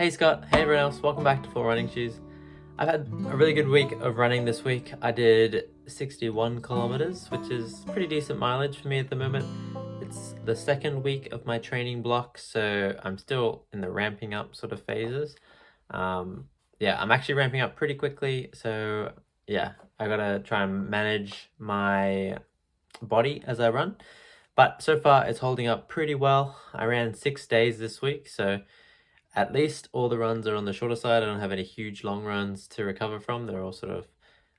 Hey Scott, hey everyone else, welcome back to Full Running Shoes. I've had a really good week of running this week. I did 61 kilometers, which is pretty decent mileage for me at the moment. It's the second week of my training block, so I'm still in the ramping up sort of phases. Yeah, I'm actually ramping up pretty quickly, so yeah, I gotta try and manage my body as I run. But so far, it's holding up pretty well. I ran 6 days this week, so at least all the runs are on the shorter side. I don't have any huge long runs to recover from. They're all sort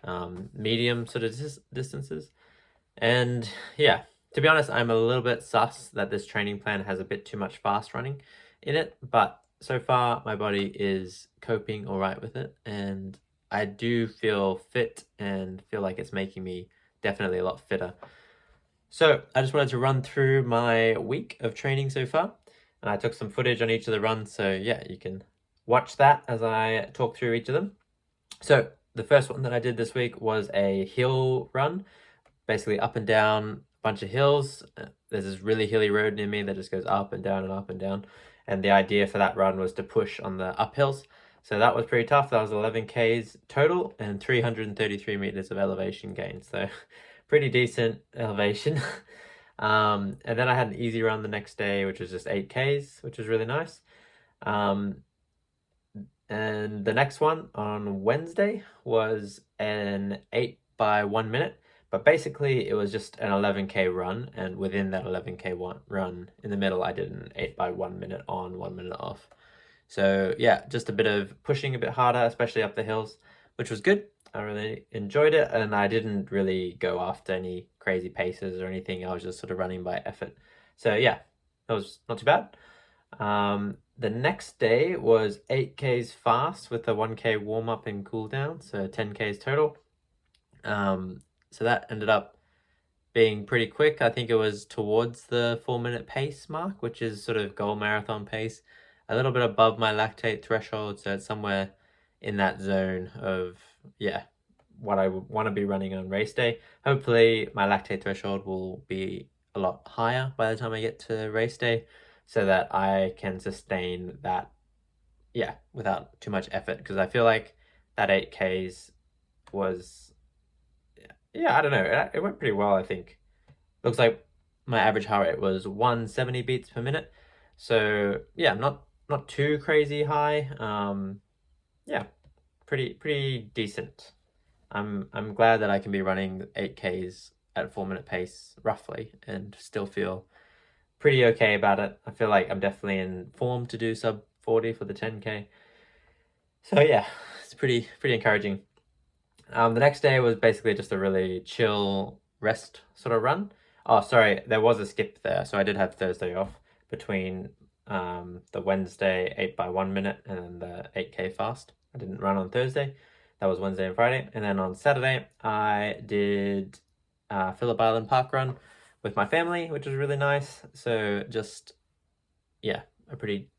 of medium sort of distances. And yeah, to be honest, I'm a little bit sus that this training plan has a bit too much fast running in it. But so far, my body is coping all right with it. And I do feel fit and feel like it's making me definitely a lot fitter. So I just wanted to run through my week of training so far. And I took some footage on each of the runs, so yeah, you can watch that as I talk through each of them. So the first one that I did this week was a hill run, basically up and down a bunch of hills. There's this really hilly road near me that just goes up and down and up and down. And the idea for that run was to push on the uphills. So that was pretty tough. That was 11 Ks total and 333 meters of elevation gain. So pretty decent elevation. And then I had an easy run the next day, which was just 8 Ks, which was really nice. And the next one on Wednesday was an 8 by 1 minute. But basically, it was just an 11K run. And within that 11K run, in the middle, I did an 8 by 1 minute on, 1 minute off. So yeah, just a bit of pushing a bit harder, especially up the hills, which was good. I really enjoyed it, and I didn't really go after any crazy paces or anything. I was just sort of running by effort. So yeah, that was not too bad. The next day was 8Ks fast with a 1K warm up and cool down, so 10Ks total. So that ended up being pretty quick. I think it was towards the 4 minute pace mark, which is sort of goal marathon pace, a little bit above my lactate threshold. So it's somewhere in that zone of, yeah, what I would want to be running on race day. Hopefully my lactate threshold will be a lot higher by the time I get to race day so that I can sustain that, yeah, without too much effort. Because I feel like that 8Ks was, yeah, I don't know. It went pretty well, I think. Looks like my average heart rate was 170 beats per minute. So yeah, not too crazy high. Yeah, pretty decent. I'm glad that I can be running 8Ks at 4 minute pace roughly and still feel pretty okay about it. I feel like I'm definitely in form to do sub 40 for the 10K. So yeah, it's pretty encouraging. The next day was basically just a really chill rest sort of run. Oh, sorry, there was a skip there. So I did have Thursday off between the Wednesday 8 by 1 minute and then the 8K fast. I didn't run on Thursday. That was Wednesday and Friday. And then on Saturday, I did Phillip Island Park Run with my family, which was really nice. So just, yeah, a pretty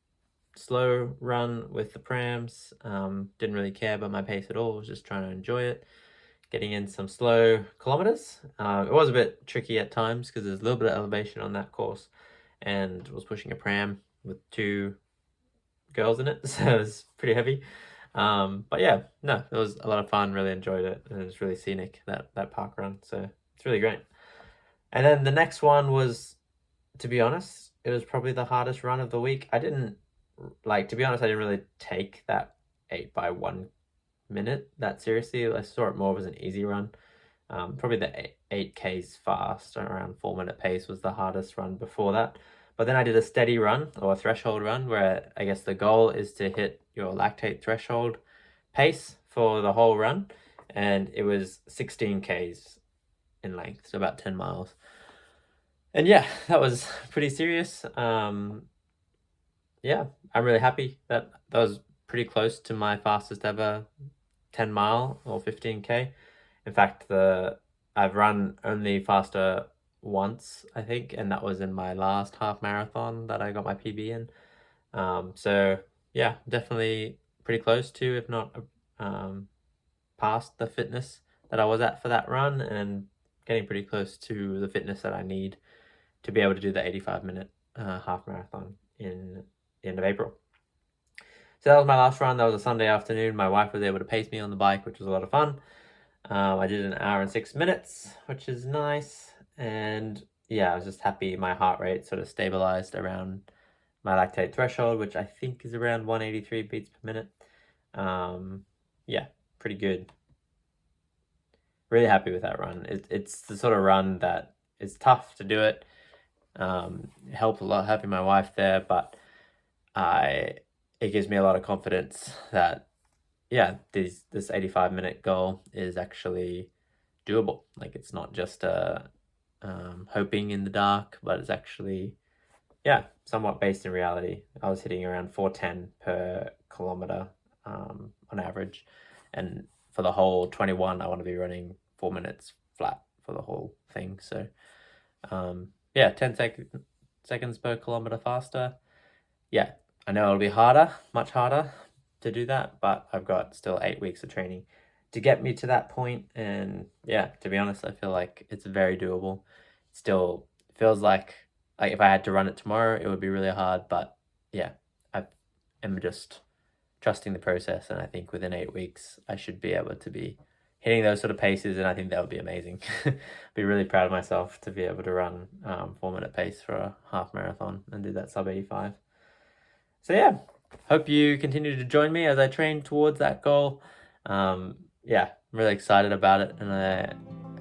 slow run with the prams. Didn't really care about my pace at all. Was just trying to enjoy it, getting in some slow kilometers. It was a bit tricky at times because there's a little bit of elevation on that course, and was pushing a pram with two girls in it, so it was pretty heavy. But yeah, no, it was a lot of fun. Really enjoyed it, and it was really scenic that park run. So it's really great. And then the next one was, to be honest, it was probably the hardest run of the week. I didn't like, to be honest, I didn't really take that 8 by 1 minute that seriously. I saw it more as an easy run. Probably the 8Ks fast around 4 minute pace was the hardest run before that. But then I did a steady run or a threshold run where I guess the goal is to hit your lactate threshold pace for the whole run. And it was 16Ks in length, so about 10 miles. And yeah, that was pretty serious. Yeah, I'm really happy that was pretty close to my fastest ever 10 mile or 15K. In fact, I've run only faster once, I think, and that was in my last half marathon that I got my PB in. So yeah, definitely pretty close to, if not past the fitness that I was at for that run, and getting pretty close to the fitness that I need to be able to do the 85-minute half marathon in the end of April. So that was my last run. That was a Sunday afternoon. My wife was able to pace me on the bike, which was a lot of fun. I did an hour and 6 minutes, which is nice. And yeah, I was just happy my heart rate sort of stabilized around my lactate threshold, which I think is around 183 beats per minute. Yeah, pretty good. Really happy with that run. It's the sort of run that is tough to do it. It helped a lot having my wife there, but it gives me a lot of confidence that, yeah, this 85-minute goal is actually doable. Like, it's not just hoping in the dark, but it's actually, yeah, somewhat based in reality. I was hitting around 410 per kilometer on average, and for the whole 21, I want to be running 4 minutes flat for the whole thing. So, yeah, 10 seconds per kilometer faster. Yeah, I know it'll be harder, much harder to do that, but I've got still 8 weeks of training to get me to that point. And yeah, to be honest, I feel like it's very doable. It still feels like if I had to run it tomorrow, it would be really hard. But yeah, I am just trusting the process, and I think within 8 weeks, I should be able to be hitting those sort of paces, and I think that would be amazing. Be really proud of myself to be able to run 4-minute pace for a half marathon and do that sub 85. So yeah, hope you continue to join me as I train towards that goal. Yeah, I'm really excited about it, and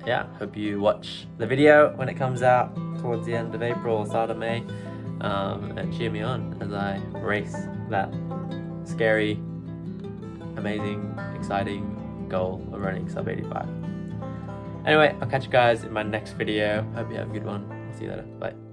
yeah, hope you watch the video when it comes out towards the end of April or start of May, and cheer me on as I race that scary, amazing, exciting goal of running sub 85. Anyway, I'll catch you guys in my next video. Hope you have a good one. I'll see you later. Bye.